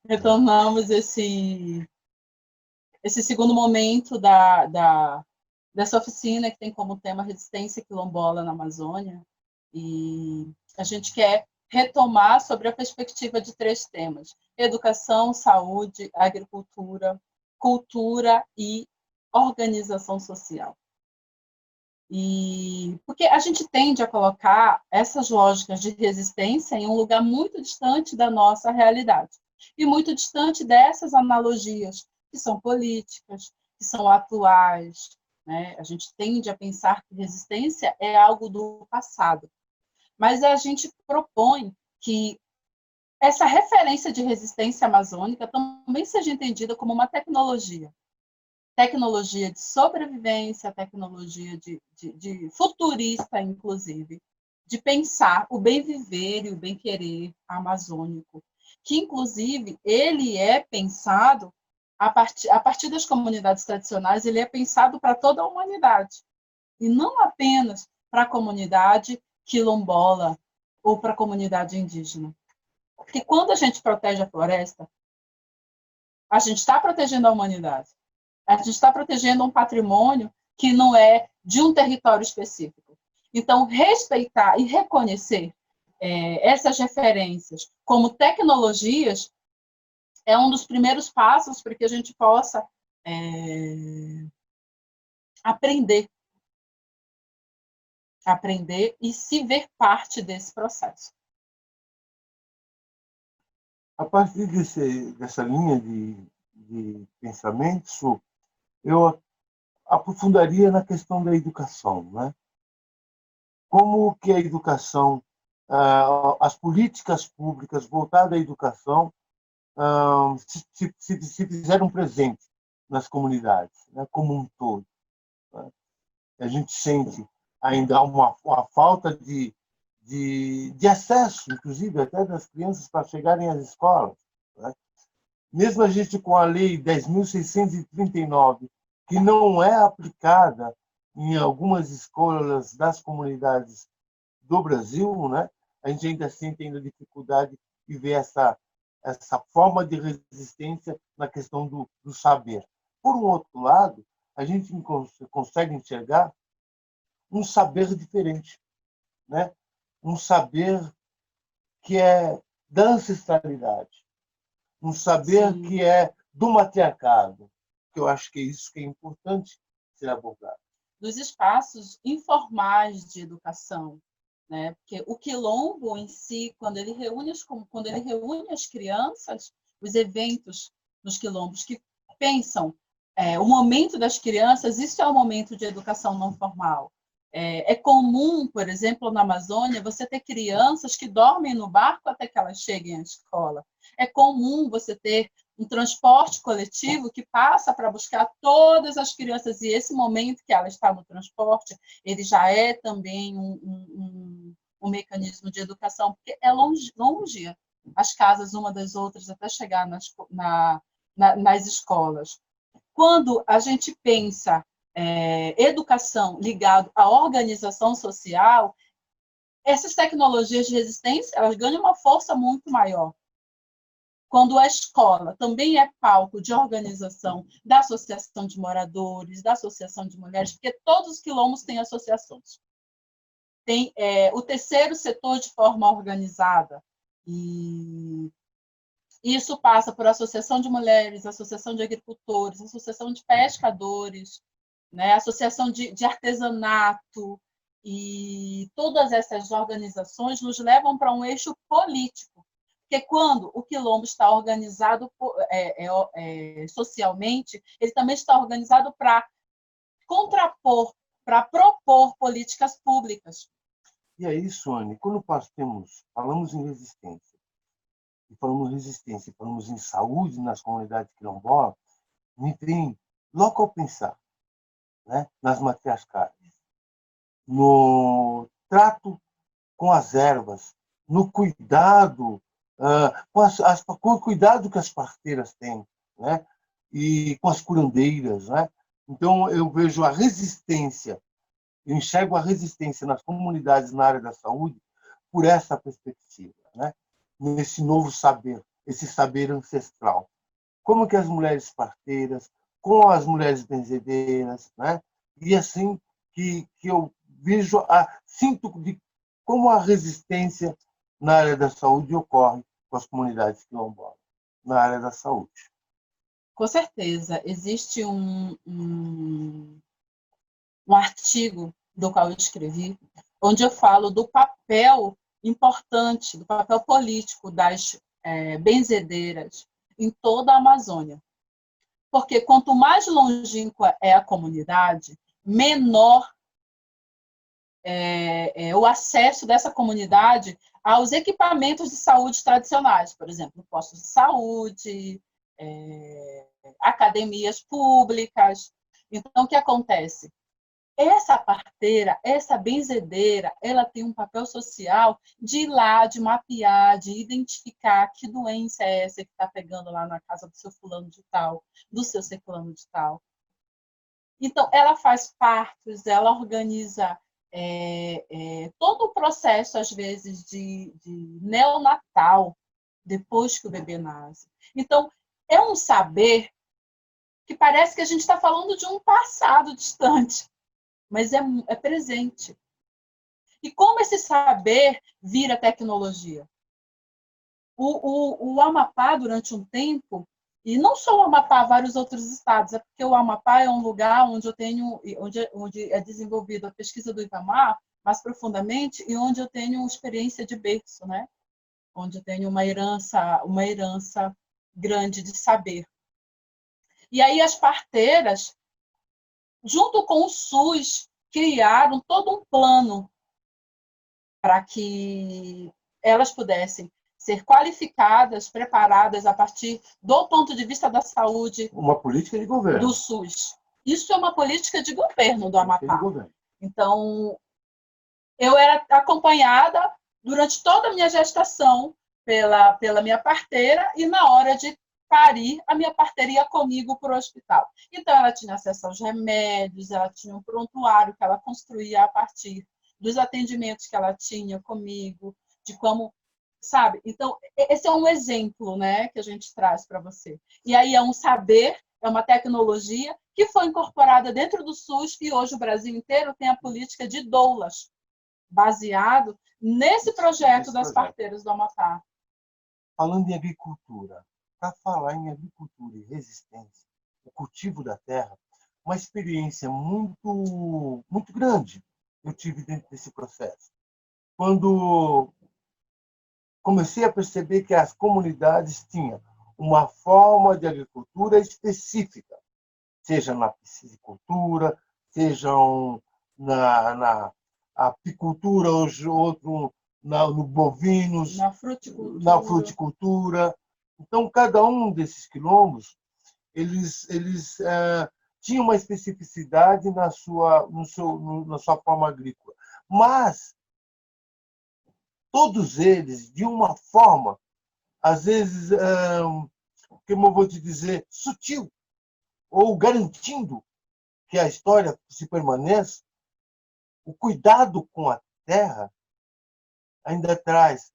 Retornamos esse segundo momento dessa oficina, que tem como tema resistência quilombola na Amazônia, e a gente quer retomar sobre a perspectiva de 3 temas: educação, saúde, agricultura, cultura e organização social. E porque a gente tende a colocar essas lógicas de resistência em um lugar muito distante da nossa realidade e muito distante dessas analogias que são políticas, que são atuais, né? A gente tende a pensar que resistência é algo do passado, mas a gente propõe que essa referência de resistência amazônica também seja entendida como uma tecnologia de sobrevivência, tecnologia de futurista, inclusive, de pensar o bem viver e o bem querer amazônico, que, inclusive, ele é pensado a partir das comunidades tradicionais, ele é pensado para toda a humanidade, e não apenas para a comunidade quilombola ou para a comunidade indígena. Porque quando a gente protege a floresta, a gente está protegendo a humanidade. A gente está protegendo um patrimônio que não é de um território específico. Então, respeitar e reconhecer essas referências como tecnologias é um dos primeiros passos para que a gente possa aprender e se ver parte desse processo. A partir dessa linha de pensamento, eu aprofundaria na questão da educação, né? Como que a educação, as políticas públicas voltadas à educação se fizeram presente nas comunidades, né, como um todo. Né? A gente sente ainda uma falta de acesso, inclusive, até das crianças para chegarem às escolas. Né? Mesmo a gente com a Lei 10.639, que não é aplicada em algumas escolas das comunidades do Brasil, né? A gente ainda sente dificuldade de ver essa forma de resistência na questão do saber. Por um outro lado, a gente consegue enxergar um saber diferente, né? Um saber que é da ancestralidade, um saber Sim. que é do matriarcado, que eu acho que é isso que é importante ser abordado. Dos espaços informais de educação, né? Porque o quilombo em si, quando ele reúne as crianças, os eventos nos quilombos que pensam o momento das crianças, isso é o momento de educação não formal. É comum, por exemplo, na Amazônia, você ter crianças que dormem no barco até que elas cheguem à escola. É comum você ter um transporte coletivo que passa para buscar todas as crianças, e esse momento que ela está no transporte, ele já é também um mecanismo de educação, porque é longe as casas uma das outras até chegar nas escolas. Quando a gente pensa educação ligado à organização social, essas tecnologias de resistência elas ganham uma força muito maior. Quando a escola também é palco de organização da associação de moradores, da associação de mulheres, porque todos os quilombos têm associações. Tem o terceiro setor de forma organizada, e isso passa por associação de mulheres, associação de agricultores, associação de pescadores, né, associação de artesanato, e todas essas organizações nos levam para um eixo político, porque quando o quilombo está organizado socialmente, ele também está organizado para contrapor, para propor políticas públicas. E é isso, Anne, quando nós falamos em resistência, falamos em saúde nas comunidades quilombolas, me vem logo ao pensar, né, nas matriarcais, no trato com as ervas, no cuidado, com o cuidado que as parteiras têm, né, e com as curandeiras. Né? Então, eu vejo a resistência, eu enxergo a resistência nas comunidades na área da saúde por essa perspectiva, né? Nesse novo saber esse saber ancestral. Como que as mulheres parteiras, com as mulheres benzedeiras, né? E assim que eu vejo, sinto de como a resistência na área da saúde ocorre com as comunidades quilombolas, na área da saúde. Com certeza. Existe um artigo do qual eu escrevi, onde eu falo do papel importante, do papel político das benzedeiras em toda a Amazônia. Porque quanto mais longínqua é a comunidade, menor o acesso dessa comunidade aos equipamentos de saúde tradicionais, por exemplo, postos de saúde, academias públicas. Então, o que acontece? Essa parteira, essa benzedeira, ela tem um papel social de ir lá, de mapear, de identificar que doença é essa que está pegando lá na casa do seu fulano de tal, do seu ciclano de tal. Então, ela faz partos, ela organiza todo o processo, às vezes, de neonatal, depois que o bebê nasce. Então, é um saber que parece que a gente está falando de um passado distante, mas é presente. E como esse saber vira tecnologia? O Amapá, durante um tempo, e não só o Amapá, vários outros estados, é porque o Amapá é um lugar onde eu tenho, onde é desenvolvida a pesquisa do Ibamar mais profundamente e onde eu tenho experiência de berço, né? Onde eu tenho uma herança grande de saber. E aí as parteiras, junto com o SUS, criaram todo um plano para que elas pudessem ser qualificadas, preparadas a partir do ponto de vista da saúde. Uma política de governo. Do SUS. Isso é uma política de governo do Amapá. Então, eu era acompanhada durante toda a minha gestação pela minha parteira e na hora de parir, a minha parteira ia comigo para o hospital. Então, ela tinha acesso aos remédios, ela tinha um prontuário que ela construía a partir dos atendimentos que ela tinha comigo, de como, sabe? Então, esse é um exemplo, né, que a gente traz para você. E aí é um saber, é uma tecnologia que foi incorporada dentro do SUS e hoje o Brasil inteiro tem a política de doulas, baseado nesse projeto das parteiras do Amapá. Falando em agricultura, para falar em agricultura e resistência, o cultivo da terra, uma experiência muito, muito grande eu tive dentro desse processo. Quando comecei a perceber que as comunidades tinham uma forma de agricultura específica, seja na piscicultura, sejam na apicultura, outro no bovinos, na fruticultura. Então, cada um desses quilombos, eles tinham uma especificidade na sua forma agrícola. Mas todos eles, de uma forma, às vezes, como eu vou te dizer, sutil, ou garantindo que a história se permaneça, o cuidado com a terra ainda traz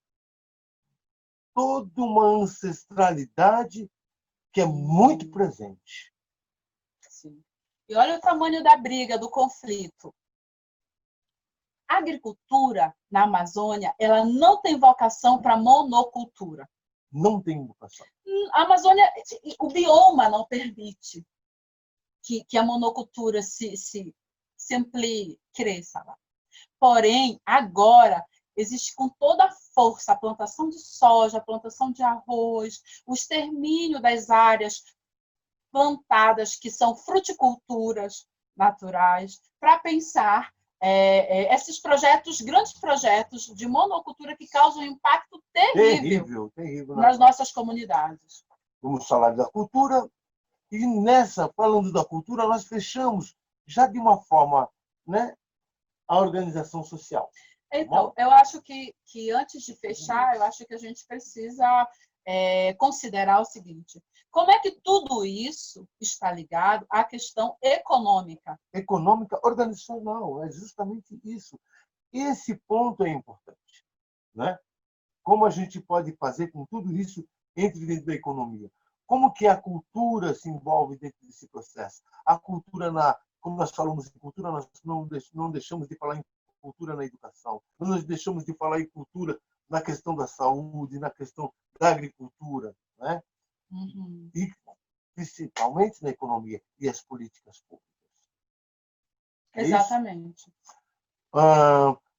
toda uma ancestralidade que é muito presente. Sim. E olha o tamanho da briga, do conflito. A agricultura na Amazônia, ela não tem vocação para monocultura. Não tem vocação. A Amazônia, o bioma não permite que a monocultura se amplie, cresça lá. Porém, agora, existe com toda a força a plantação de soja, a plantação de arroz, o extermínio das áreas plantadas, que são fruticulturas naturais, para pensar esses projetos, grandes projetos de monocultura que causam um impacto terrível nas nossas comunidades. Vamos falar da cultura, e falando da cultura, nós fechamos já de uma forma, né, a organização social. Então, eu acho que antes de fechar, eu acho que a gente precisa considerar o seguinte: como é que tudo isso está ligado à questão econômica? Econômica, organizacional, é justamente isso. Esse ponto é importante, né? Como a gente pode fazer com tudo isso entre dentro da economia. Como que a cultura se envolve dentro desse processo? A cultura, como nós falamos em cultura, nós não deixamos de falar em cultura na educação, não deixamos de falar em cultura na questão da saúde, na questão da agricultura, né? Uhum. E principalmente na economia e as políticas públicas. Exatamente.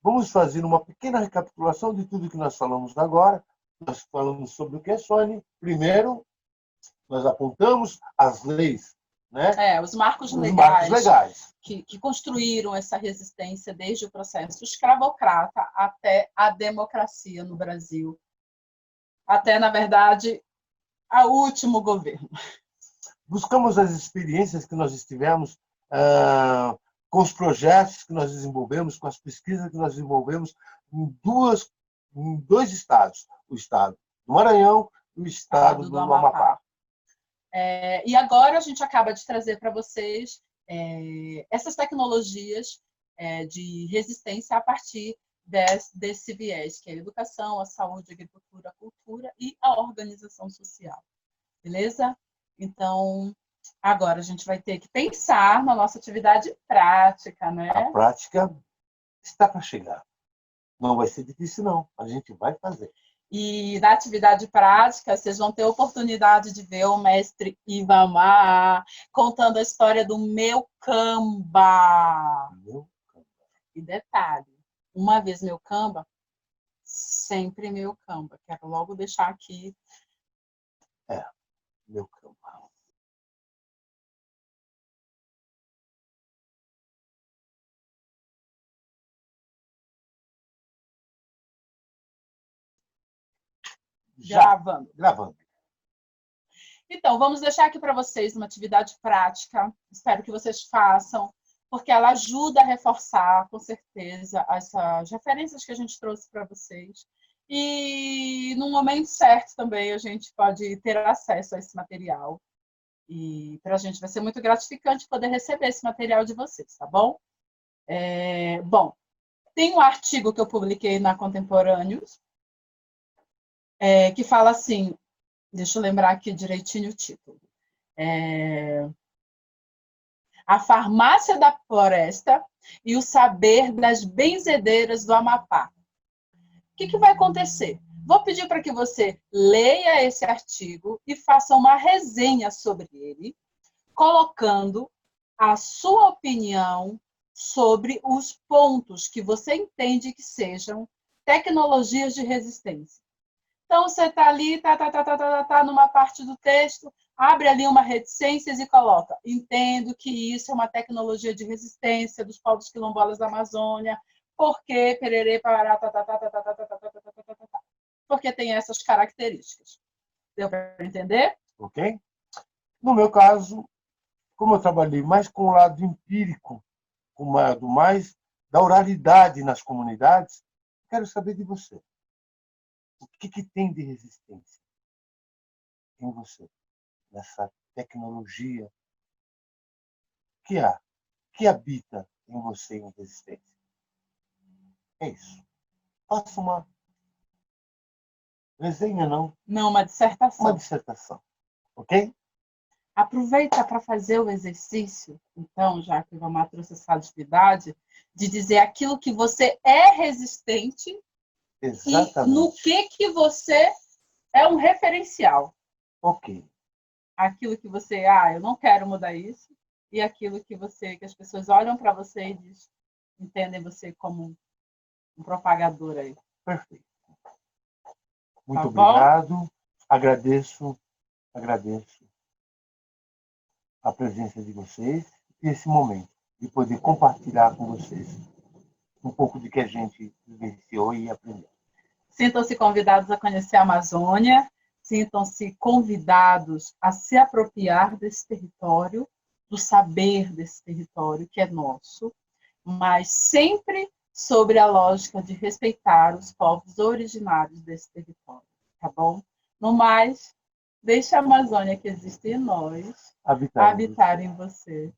Vamos fazer uma pequena recapitulação de tudo que nós falamos agora. Nós falamos sobre o que é Sônia. Primeiro, nós apontamos as leis, né? Os marcos Os marcos legais. Que construíram essa resistência desde o processo escravocrata até a democracia no Brasil. Até, na verdade, o último governo. Buscamos as experiências que nós estivemos, com os projetos que nós desenvolvemos, com as pesquisas que nós desenvolvemos em dois estados, o estado do Maranhão e o estado do Amapá. E agora a gente acaba de trazer para vocês essas tecnologias de resistência a partir desse viés, que é a educação, a saúde, a agricultura, a cultura e a organização social. Beleza? Então, agora a gente vai ter que pensar na nossa atividade prática, né? A prática está para chegar. Não vai ser difícil, não. A gente vai fazer. E na atividade prática, vocês vão ter a oportunidade de ver o mestre Ivamar contando a história do meu Camba. E detalhe, uma vez meu Camba, sempre meu Camba. Quero logo deixar aqui. Meu Camba. Gravando. Então, vamos deixar aqui para vocês uma atividade prática. Espero que vocês façam, porque ela ajuda a reforçar, com certeza, essas referências que a gente trouxe para vocês. E, no momento certo também, a gente pode ter acesso a esse material. E, para a gente, vai ser muito gratificante poder receber esse material de vocês, tá bom? Bom, tem um artigo que eu publiquei na Contemporâneos, que fala assim, deixa eu lembrar aqui direitinho o título. A farmácia da floresta e o saber das benzedeiras do Amapá. O que vai acontecer? Vou pedir para que você leia esse artigo e faça uma resenha sobre ele, colocando a sua opinião sobre os pontos que você entende que sejam tecnologias de resistência. Então, você está ali, numa parte do texto, abre ali uma reticências e coloca: entendo que isso é uma tecnologia de resistência dos povos quilombolas da Amazônia, porque pererê, parará, porque tem essas características. Deu para entender? Ok. No meu caso, como eu trabalhei mais com o lado empírico, com o lado mais da oralidade nas comunidades, quero saber de você. O que tem de resistência em você, nessa tecnologia que habita em você em resistência? É isso. Faça uma resenha, não? Não, uma dissertação. Uma dissertação, ok? Aproveita para fazer o exercício, então, já que o Ivamar trouxe essa atividade, de dizer aquilo que você é resistente. Exatamente. E no que você é um referencial. Ok. Aquilo que você, eu não quero mudar isso, e aquilo que as pessoas olham para você e entendem você como um propagador aí. Perfeito. Muito obrigado. Agradeço a presença de vocês e esse momento de poder compartilhar com vocês um pouco do que a gente vivenciou e aprendeu. Sintam-se convidados a conhecer a Amazônia, sintam-se convidados a se apropriar desse território, do saber desse território que é nosso, mas sempre sobre a lógica de respeitar os povos originários desse território, tá bom? No mais, deixe a Amazônia que existe em nós habitar em você.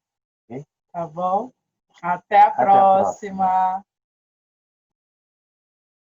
Okay? Tá bom? Até a próxima.